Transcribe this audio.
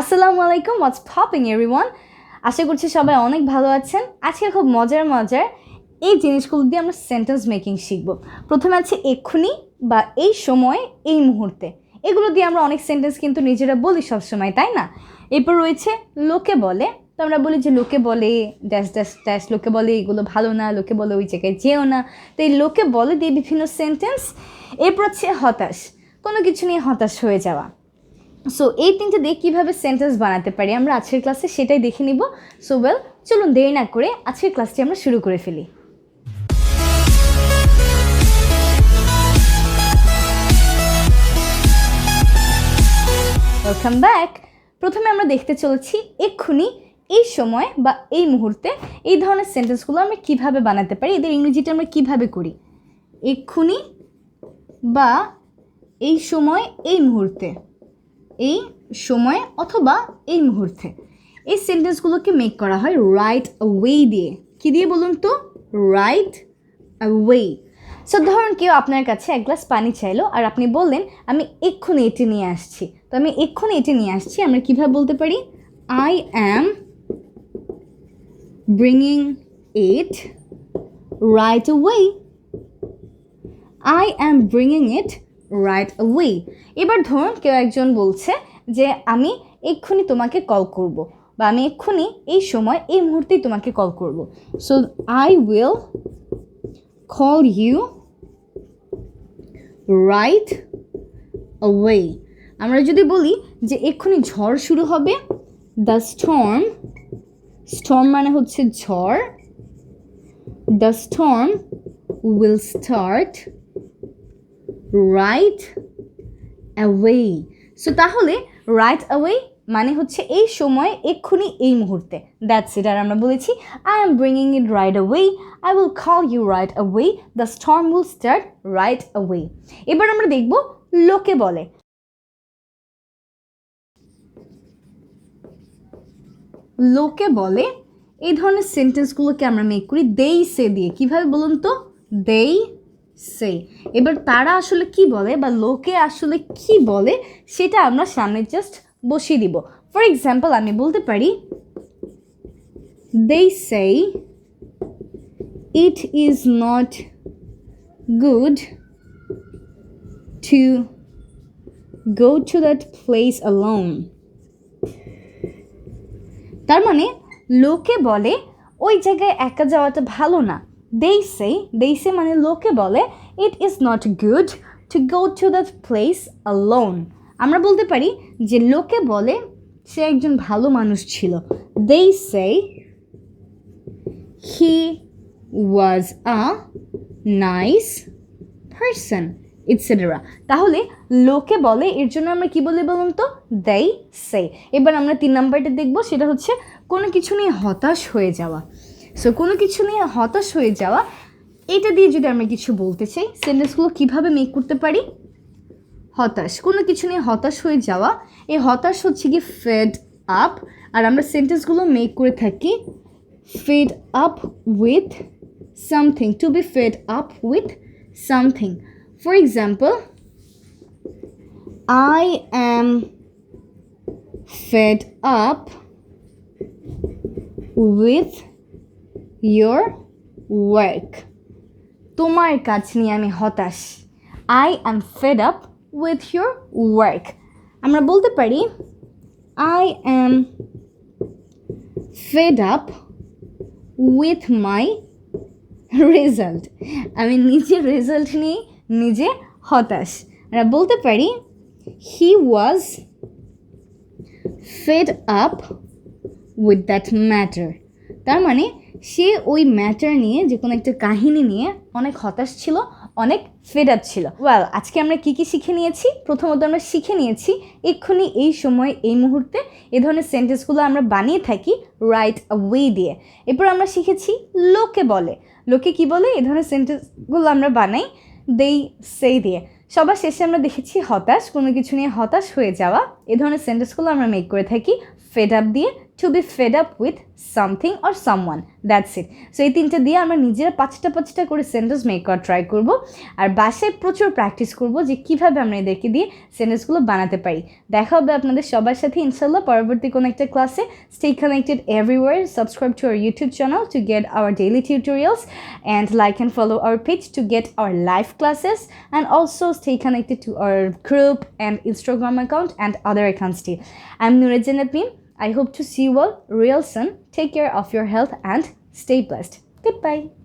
আসসালামু আলাইকুম, হোয়াটস popping everyone. আশা করছি সবাই অনেক ভালো আছেন। আজকে খুব মজার এই জিনিসগুলো দিয়ে আমরা সেন্টেন্স মেকিং শিখব। প্রথমে আছে এক্ষুনি বা এই সময়, এই মুহূর্তে। এগুলো দিয়ে আমরা অনেক সেন্টেন্স কিন্তু নিজেরা বলি সবসময়, তাই না? এরপর রয়েছে লোকে বলে। তো আমরা বলি যে লোকে বলে ড্যাশ ড্যাশ ড্যাশ, লোকে বলে এগুলো ভালো না, লোকে বলে ওই জায়গায় যেও না। তো এই লোকে বলে দিয়ে বিভিন্ন সেন্টেন্স। এরপর হচ্ছে হতাশ, কোনো কিছু নিয়ে হতাশ হয়ে যাওয়া। সো এই তিনটে দিয়ে কীভাবে সেন্টেন্স বানাতে পারি আমরা আজকের ক্লাসে সেটাই দেখে নিব। সো চলুন দেরি না করে আজকের ক্লাসটি আমরা শুরু করে ফেলি। Welcome back. প্রথমে আমরা দেখতে চলেছি এক্ষুনি, এই সময় বা এই মুহূর্তে। এই ধরনের সেন্টেন্সগুলো আমরা কিভাবে বানাতে পারি, এদের ইংরেজিটা আমরা কিভাবে করি। এক্ষুনি বা এই সময়, এই মুহূর্তে, এই সময় অথবা এই মুহূর্তে। এই সেন্টেন্সগুলোকে মেক করা হয় রাইট অ্যাওয়ে দিয়ে। কী দিয়ে বলুন তো? Right away. সো ধরুন কেউ আপনার কাছে এক গ্লাস পানি চাইলো আর আপনি বললেন আমি এক্ষুনি এটি নিয়ে আসছি। তো আমি এক্ষুনি এটি নিয়ে আসছি আমরা কীভাবে বলতে পারি? I am bringing it right away. I am bringing it right away. এবার ধরুন কেউ একজন বলছে যে আমি এক্ষুনি তোমাকে কল করব, বা আমি এক্ষুনি এই সময় এই মুহূর্তেই তোমাকে কল করব। So I will call you right away. আমরা যদি বলি যে এক্ষুনি ঝড় শুরু হবে, দ্য স্টর্ম, স্টর্ম মানে হচ্ছে ঝড়, the storm will start right away. So তাহলে রাইট অ্যাওয়ে মানে হচ্ছে এই সময়, এক্ষুনি, এই মুহূর্তে। That's it. আর আমরা বলেছি I am bringing it right away, I will call you right away, the storm will start right away. এবার আমরা দেখব লোকে বলে। লোকে বলে এই ধরনের সেন্টেন্সগুলোকে আমরা মেক করি দেই সে দিয়ে। কীভাবে বলুন তো? দেই সে। এবার তারা আসলে কি বলে বা লোকে আসলে কি বলে সেটা আমরা সামনে জাস্ট বসিয়ে দিব। ফর এক্সাম্পল আমি বলতে পারি they say it is not good to go to that place alone. তার মানে লোকে বলে ওই জায়গায় একা যাওয়াটা ভালো না। they say মানে লোকে বলে it is not good to go to that place alone. আমরা বলতে পারি যে লোকে বলে সে একজন ভালো মানুষ ছিল। they say he was a nice person, etc. তাহলে লোকে বলে এর জন্য আমরা কি বলি বলুন তো? they say. এবার আমরা 3 নাম্বারটা দেখব, সেটা হচ্ছে কোনো কিছু নিয়ে হতাশ হয়ে যাওয়া। সো কোনো কিছু নিয়ে হতাশ হয়ে যাওয়া, এটা দিয়ে যদি আমরা কিছু বলতে চাই, সেন্টেন্সগুলো কীভাবে মেক করতে পারি? হতাশ, কোনো কিছু নিয়ে হতাশ হয়ে যাওয়া। এই হতাশ হচ্ছে কি ফেড আপ, আর আমরা সেন্টেন্সগুলো মেক করে থাকি fed up with something, to be fed up with something. For example, I am fed up with your work. তোমার কাজ নিয়ে আমি হতাশ। I am fed up with your work. আমরা বলতে পারি I am fed up with my result. আমি নিজের রেজাল্ট নিয়ে নিজে হতাশ। আমরা বলতে পারি he was fed up with that matter. তার মানে সে ওই ম্যাটার নিয়ে, যে কোনো একটা কাহিনী নিয়ে অনেক হতাশ ছিল, অনেক ফেড আপ ছিল। আজকে আমরা কি কি শিখে নিয়েছি? প্রথমত আমরা শিখে নিয়েছি এক্ষুনি, এই সময়, এই মুহূর্তে। এই ধরনের সেন্টেন্সগুলো আমরা বানিয়ে থাকি রাইট অ্যাওয়ে দিয়ে। এরপর আমরা শিখেছি লোকে বলে। লোকে কি বলে? এই ধরনের সেন্টেন্সগুলো আমরা বানাই দেই সে দিয়ে। সবার শেষে আমরা দেখেছি হতাশ, কোনো কিছু নিয়ে হতাশ হয়ে যাওয়া। এই ধরনের সেন্টেন্সগুলো আমরা মেক করে থাকি ফেড আপ দিয়ে, to be fed up with something or someone. That's it. So এই তিনটা দিয়ে আমরা নিজেরা পাঁচটা করে সেন্টেন্স মেক করা ট্রাই করব আর বাসায় প্রচুর প্র্যাকটিস করব যে কিভাবে আমরা এদেরকে দিয়ে সেন্টেন্সগুলো বানাতে পারি। দেখা হবে আপনাদের সবার সাথে ইনশাআল্লাহ পরবর্তী কোনো একটা ক্লাসে। Stay connected everywhere. Subscribe to our YouTube channel to get our daily tutorials and like and follow our page to get our live classes, and also stay connected to our group and Instagram account and other accounts too. I'm Noore Jannat Meem. I hope to see you all real soon. Take care of your health and stay blessed. Goodbye.